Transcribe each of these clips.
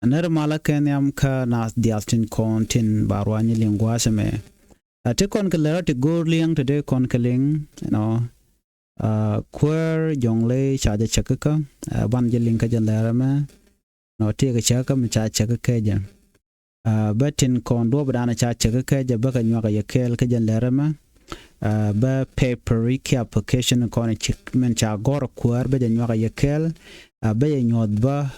ner mala kenyam ka na dialtin kontin barwani lingwase me te kon kelera te gorliang te kon keling kuäär jɔŋlei chaja chakaka ban jeling ka jalera me no te ka chaka me cha chakaka ja batin kon do badana cha chakaka ja baka nyaka yakel ka jalera me ba paper ki application kon men cha gor kuäär be nyaka yakel be nyod ba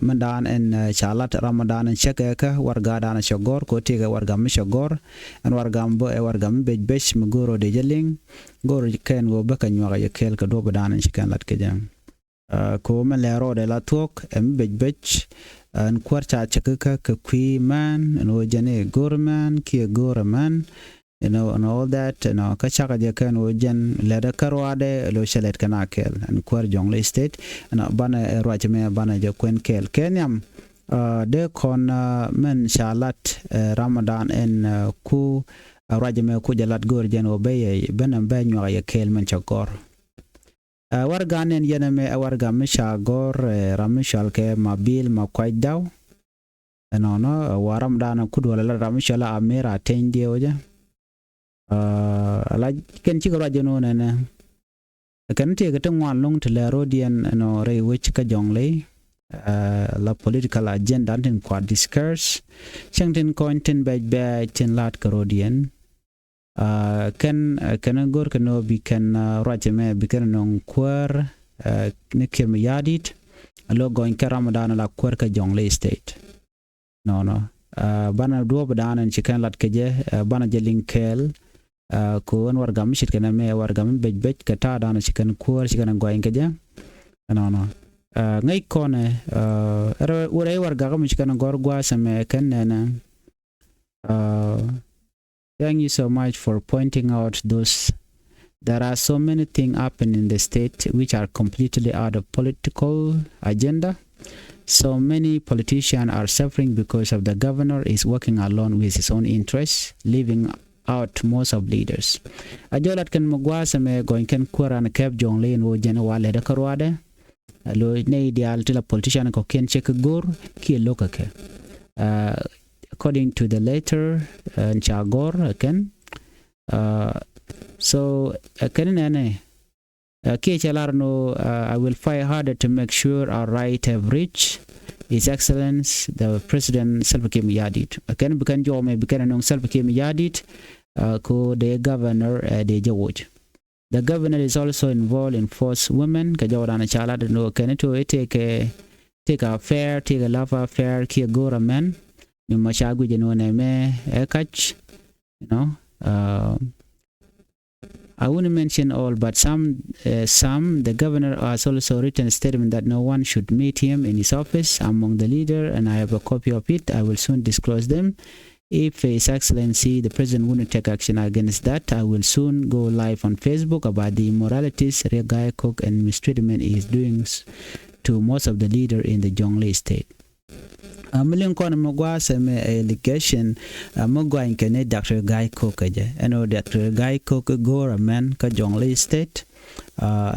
mandan en chalat ramadan en chakaka warga dana shagor ko te ga warga me shagor an warga mbo e warga me besh mgoro de jeling goro ken go baka nyaka yakel ka do badana chikan lat ke jam ko me lero de la tok em bech an kwarcha chakaka ka kui man no jane gorman ki gorman and all that ka chaka je kan ojen leda karwade lo shelet kana kel an kuäär jɔŋlei state na bana roche me bana je kwen kel kenyam de kon men shalat ramadan en ku roche me ku jalat gor jen obeye benam be nywa ye kel men chakor warga nen yene me warga me shagor ramishal ke mabil ma kwaidaw no waram dana ku do la ramishal amera tende oja ala ken ci garo jeno nene kan te ga tangwan long to la rodian no re which ka jɔŋlei la political agenda tin kwa discourse changtin content by tin lat ka rodian kan gor kano bi kan rajeme bi kan non kuäär ne kem yadit alo goin ka ramadan la kuäär ka jɔŋlei state no bana do badana chikan lat ke je bana je linkel ko an warga mishit kana me warga me bej ka ta dana chikan kuäär chikan goin ka je no ngai kone ure warga ka chikan gor gwa same kan nena thank you so much for pointing out those. There are so many things happening in the state which are completely out of political agenda. So many politicians are suffering because of the governor is working alone with his own interests, leaving out most of leaders. Ajolat kan mugwasa me going kan kuäär an kep jɔŋlei no jena wale da karwade lo ne ideal tila politician ko ken check gor ki lokake according to the letter in chagor ken so ken nene ki chalarno I will fight harder to make sure our right have reached His Excellency the President Salva Kiir Mayardit ken bukan jome bukan nong Salva Kiir Mayardit ko the governor de Jawoj. The governor is also involved in forced women ka jawdana chala no ken to take a fair take a love affair ki gora men mi machagu je no ne me ekach I wouldn't mention all, but some. The governor has also written a statement that no one should meet him in his office among the leader, and I have a copy of it. I will soon disclose them. If His Excellency the President wouldn't take action against that, I will soon go live on Facebook about the immoralities Regai Cook and mistreatment he is doing to most of the leader in the jɔŋlei state. Million kon mogwa seme allegation mogwa inkene Dr. Guy Cook aje Dr. Guy Cook gora man ka jɔŋlei state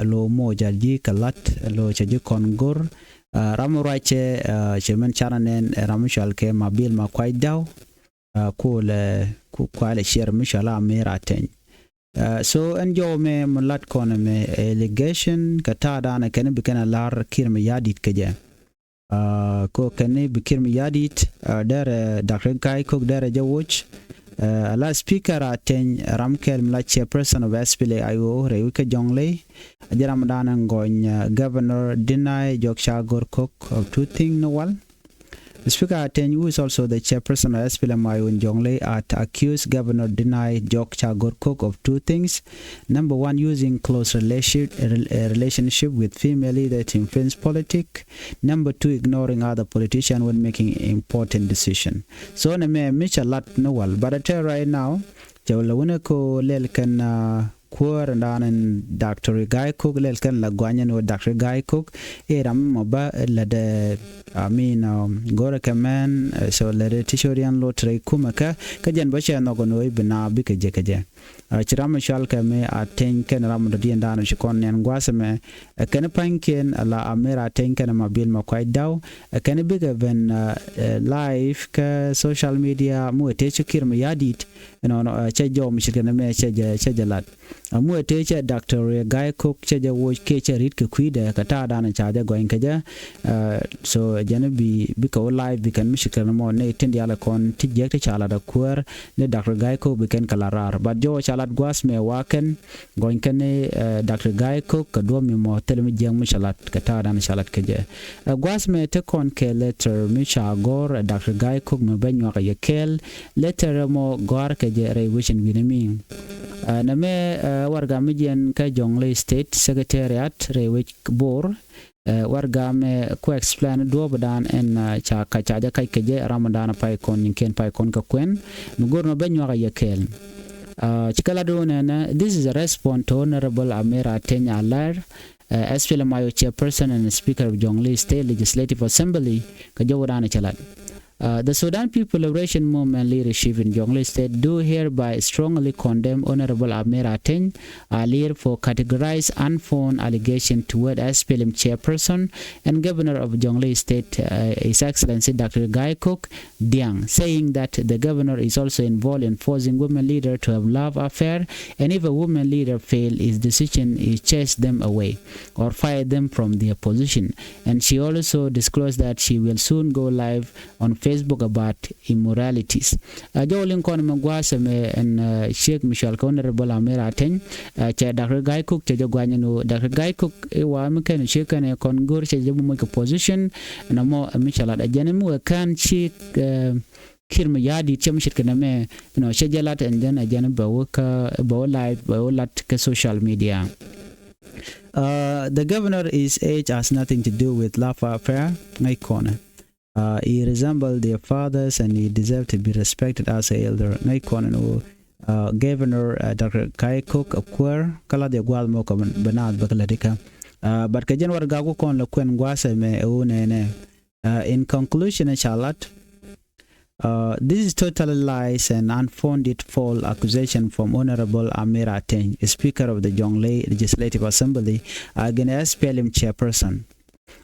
lo moja ji kalat lo chaji kon gor ramurache chemen charanen ramshal ke mabil ma kwaidaw kwale share mishala mera ten so enjo me mulat kon me allegation kata dana ken bikana lar kirme yadit keje ko kene Kiir Mayardit der Dr. Guy Cook der Jawoj la speaker aten ramkel mla chairperson of SPLA IO rewika jɔŋlei ajaram dana ngoñ governor deny Joksha Gor Cook of two things no wal. The speaker aten who is also the chairperson of SPLA IO in jɔŋlei at accused governor deny Joksha Gor Cook of two things. Number one, using close relationship with female leader to influence politics. Number two, ignoring other politicians when making important decisions. So na me micha lat no wal, but I tell right now, jawla wuna ko lel kan kuäär ndanen Dr. Guy Cook lel kan la gwanyen o Dr. Guy Cook ram maba la de gore kaman so la de tishorian lotre kumaka kajan bacha no gono ibna bike je chirama shal ka me aten ken ram do dien dano chikon nen gwase me ken panken la amera ten ken mabil ma kwai daw ken bigger than live ka social media mu te chikir me yadit no che jom chikene me che jalat mu te che Dr. Guy Cook che je wo ke che rit ke kuide ka ta dana cha je goin ke je so jana bi ko live bi kan mishikene mo ne tendi ala kon tijek te chala da kuer ne Dr. Guy Cook bi ken kalarar but jo chalat gwas me waken goin ken Dr. Guy Cook ka do mi mo telemi jeng mi chalat ka ta dana chalat ke je gwas me te kon ke letter mi cha gor Dr. Guy Cook me banyo ka yekel letter mo gor ke je re wishin winami na me warga mijen ka jɔŋlei state secretariat re wich bor warga me ko explain do badan en cha ka cha ja kai keje ramadan pai kon ken pai kon ka kwen mugor no benyo ga yekel chikala do na this is a response to Honorable Amera Tenya Läär SPLMIO chairperson and speaker of Jɔŋlei State Legislative Assembly ka jawdana chalat. The Sudan People Liberation Movement leadership in Jɔŋlei State do hereby strongly condemn Honorable Amera Teny Läär for categorized unfounded allegation toward SPLM chairperson and governor of Jɔŋlei State, His Excellency Dr. Guy Cook Diang, saying that the governor is also involved in forcing women leader to have love affair, and if a woman leader fail, his decision is chase them away or fire them from their position. And she also disclosed that she will soon go live on Facebook about immoralities. Jolin kon magwasa me and Sheikh Michel Honorable Amera Teny cha Dr. Guy Cook cha jogwanya no Dr. Guy Cook wa mken Sheikh ne kon gor cha jabu mo position na mo Michel da janemu kan Sheikh kirma yadi chamshit kana me no shajalat and then ajana bawo live bawo lat ka social media. The governor is age has nothing to do with love affair ngai kona. He resembled their fathers and he deserved to be respected as an elder. Governor Dr. Guy Cook of kuäär kala de gwal mo kam banad bakaladika. But kajan war gago kon lokwen gwasa me ne. In conclusion, Charlotte, this is totally lies and unfounded false accusation from Honorable Amera Teny, Speaker of the Jɔŋlei Legislative Assembly, against SPLM chairperson.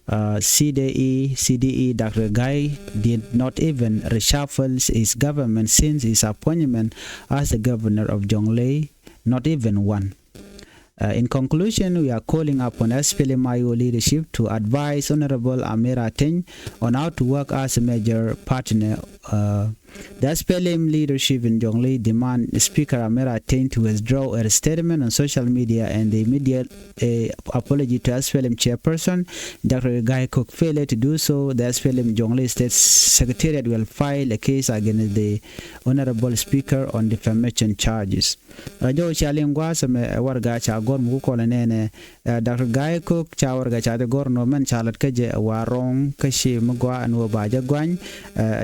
CDE Dr. Guy did not even reshuffle his government since his appointment as the governor of Jɔŋlei, not even one. In conclusion, we are calling upon SPLMIO leadership to advise Honorable Amera Teny on how to work as a major partner. The SPLM leadership in Jɔŋlei demand Speaker Amera Teny to withdraw her statement on social media and the immediate apology to SPLM chairperson Dr. Guy Cook. Failure to do so, the SPLM Jɔŋlei State Secretariat will file a case against the Honorable Speaker on defamation charges. Jo chalingwa some warga cha gor mu ko ne Dr. Guy Cook cha warga cha de gor no man chalat kaje warong kashi mugwa no baja gwany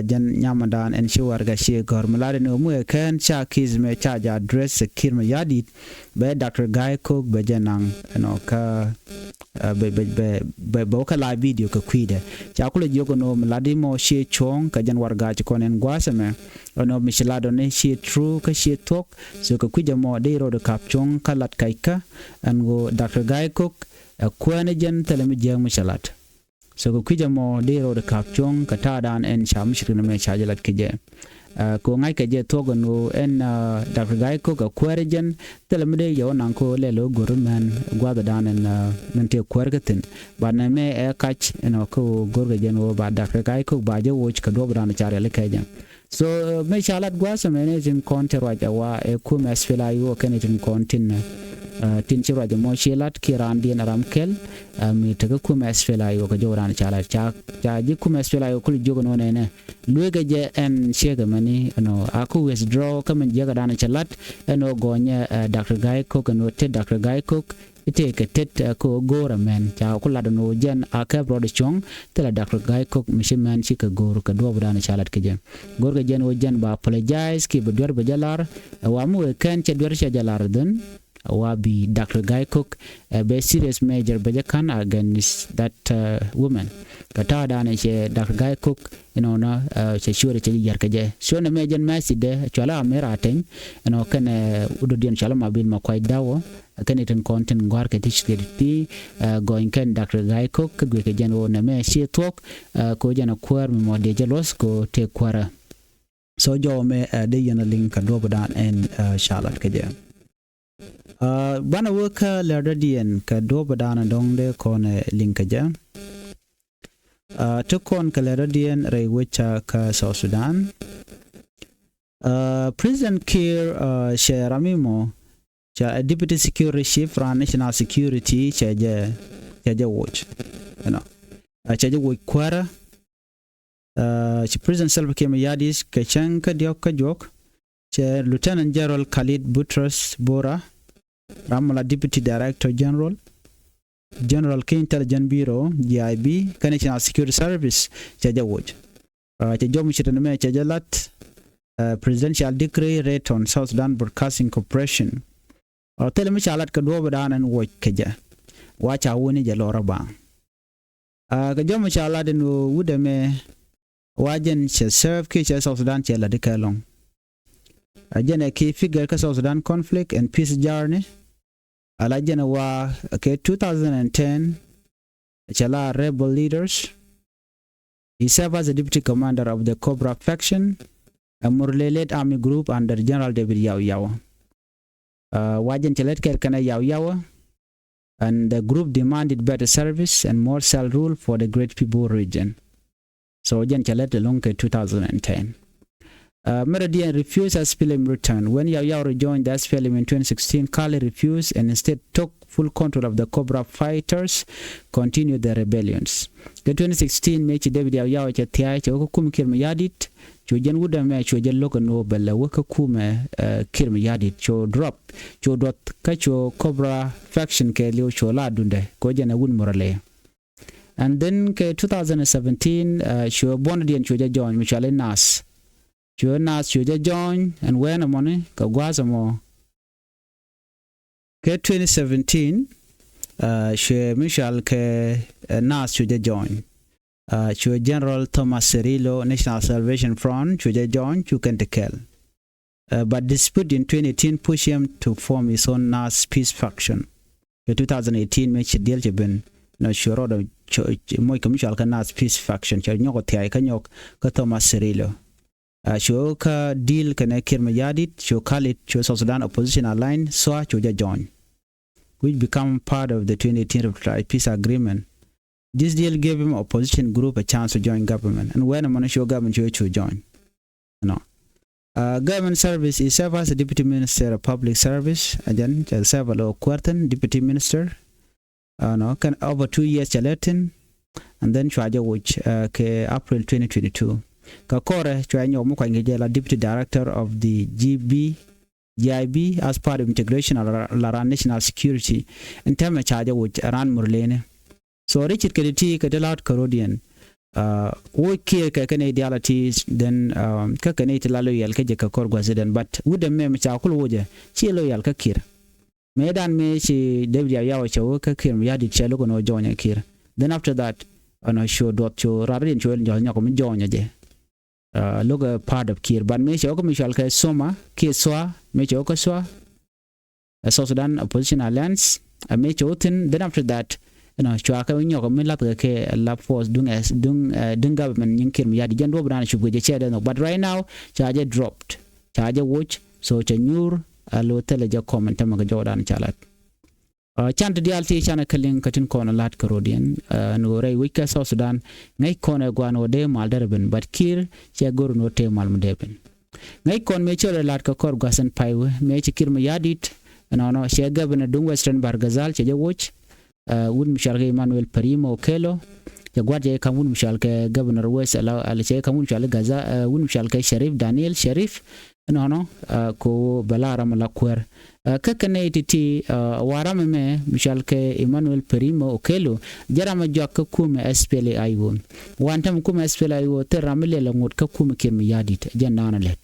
jan nyamadan en shi warga shi gor mulade no mu kan cha kizme cha ja address kirma yadit be Dr. Guy Cook be janang no ka be ka la video ka kwide cha kula jogo no mulade mo shi chong ka jan warga cha konen gwasame no michelado ne shi true ka shi talk so ka kwija mo de ro de kapchong kalat kaika and go Dr. Guy Cook kwane jan telemi jeng michelat so ka kwija mo de ro de kapchong ka tadan en sham shirina me chajalat kije ko ngai ka je togo no en Dr. Guy Cook kwere jan telemi de yo nan ko lelo goruman gwada dan en nante kwergatin ba na me kach eno ko gorga jan o ba Dr. Guy Cook ba je woch ka do bran chare le kajan. So me chalat gwasa mene jin konter waja wa kum asfela yo kenetin kontin tin chiro de mo chelat kiran din ramkel mi taga kum asfela yo ka joran chalat cha ji kum asfela yo kul jogo no ne luega je en chega mani no aku withdraw kamen jaga dan chalat eno gonya Dr. Guy Cook no te Dr. Guy Cook ite ke tet ko gora men cha kula no jen aka brod chong tela Dr. Guy Cook mishiman chi ka gor ka do bran chalat ke jen gor ga jen o jen ba apologize ki be dor be jalar wa mu kan che dor che jalar den wabi Dr. Guy Cook be serious major bejakan against that woman kata dana che Dr. Guy Cook na che sure che yar kaje so na major maside chala mera ten kana udodian chala mabin makwai dawo kan iten content gwar ke tishkirti going kan Dr. Guy Cook gwe ke jano na me she talk ko jana kwar mo de jelos ko te kwara so jo me de yana link do badan en Charlotte kaje bana worka ladadian ka do badana dongde kone linkaja to kon ka ladadian ray wicha ka South Sudan President Kiir Sharamimo cha deputy security chief ran national security chaja watch chaja watch kwara President Salva Kiir Mayadis ka chanka diok ka jok cha Lieutenant General Khalid Boutros Bora Ramala Deputy Director General Key Intelligence Bureau GIB National Security Service chaja watch cha jom chitana me chaja lat presidential decree rate on South Sudan Broadcasting Corporation tele me chalat ka do badana en watch kaja wacha woni ja lora ba ka jom chalat no wudame wajen che serve ke cha South Sudan che la de kalong ajene ki figure ka South Sudan conflict and peace journey alajena wa ke 2010 chala rebel leaders. He served as the deputy commander of the Cobra faction, a Murle-led army group under General David Yaw. Wajen chalet ker kana Yaw, and the group demanded better service and more self-rule for the Great People region. So wajen chalet along 2010. Meridian refused SPLM return. When Yaw rejoined the SPLM in 2016, Kali refused and instead took full control of the Cobra fighters, continued their rebellions. In 2016, Mechi David Yaw Chatiai Chokum Kirmayadit, Chojan Wudame, Chojan Lokano, Bella Wakakume, Kirmayadit, Cho drop, Cho dot Kacho Cobra faction Kelio Chola Dunde, Kojana Wun Morale. And then 2017, Cho Bonadi and Choja joined Michelle Nas. Nas Choja join and when a money Kagwazamo. 2017 she Michelle ke Nas Choja join. General Thomas Cirillo National Salvation Front Choja join Chukentekel. But dispute in 2018 pushed him to form his own Nas peace faction. In 2018 Mechi deal jeben na shorodo moy Michelle ka Nas peace faction nyoko tiai kanyok ka Thomas Cirillo. Shoka deal kana Kirmayadit, Shokalit, South Sudan opposition alliance, so Choja join, which become part of the 2018 peace agreement. This deal gave him opposition group a chance to join government, and when a monetary government to join. No. Government service, he served as a deputy minister of public service, and then serve a low quarter deputy minister. Can over 2 years chaletin, and then Choja which April 2022. Kakore Chwanyo Mukangela, deputy director of the GIB as part of integration of Lara national security in terms of charge which ran Murlene. So Richard Kediti Kadelat Carodian would kill Canadialities then Kakanate Laloyal Kajaka Korguaziden, but would the mem Chakul Woja, she loyal Kakir. Medan me she David Yawacha Kakir Yadi Chaloko no join Kir. Then after that, on a show dot to Rabin Joel join look a part of Kir, but me Choko Michel Soma, Kiswa, Mechoka Swa, a South Sudan opposition alliance, a Mechotin, then after that, Chuaka Nyoko Milaka lab force doing government in Kirm Yadi Jan Robran should be the chair, but right now, Charger dropped. Charger watch, so Chanur, a low teleja comment, Tamaga Jordan Chalat. Chant dialti chana kaling katin kona lat Carodian, no ray wika South Sudan, ngay kona guano de malderben, but Kir, Chaguru no te malmdeben. Ngay kon mecho lat kakor gasan paiwe, mechi Kirmayadit, and ono Shagabana dung Western Bargazal, Chaja watch, Wood Michalke Emmanuel Perimo Kelo, Jagwaja Kamun Michalke Governor West Alice Kamun Gaza, Wood Michalke Sharif Daniel Sharif, and ono ko Balara Malaquer. Kakanati Waramame Michalke Emmanuel Perimo Okelo Jarama Jaka Kume SPLA Iwo. One time Kume SPLA Iwo Terramile Langot Kakume Kirmayadit, Janana let.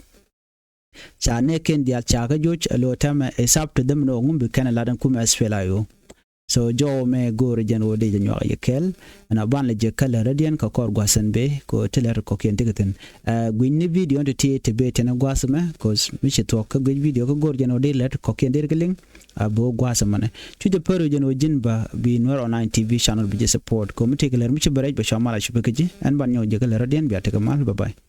cha ne ken dia cha ga juch lo tama is up to them no ngum kana ladan kuma asfelayo so jo me gore jen wode jen yo yekel ana ban le je kala radian ka kor gwasan be ko teler ko ken tigeten gwinni video to te be tena gwasma cause mi che to ka video ko gore jen wode let ko ken dergeling abo gwasamane chuje pero jen wojin ba bi Nuer online TV channel bi support ko mi tegeler mi che baraj ba shamala shubekaji an ban yo je kala radian bi ataka mal bye bye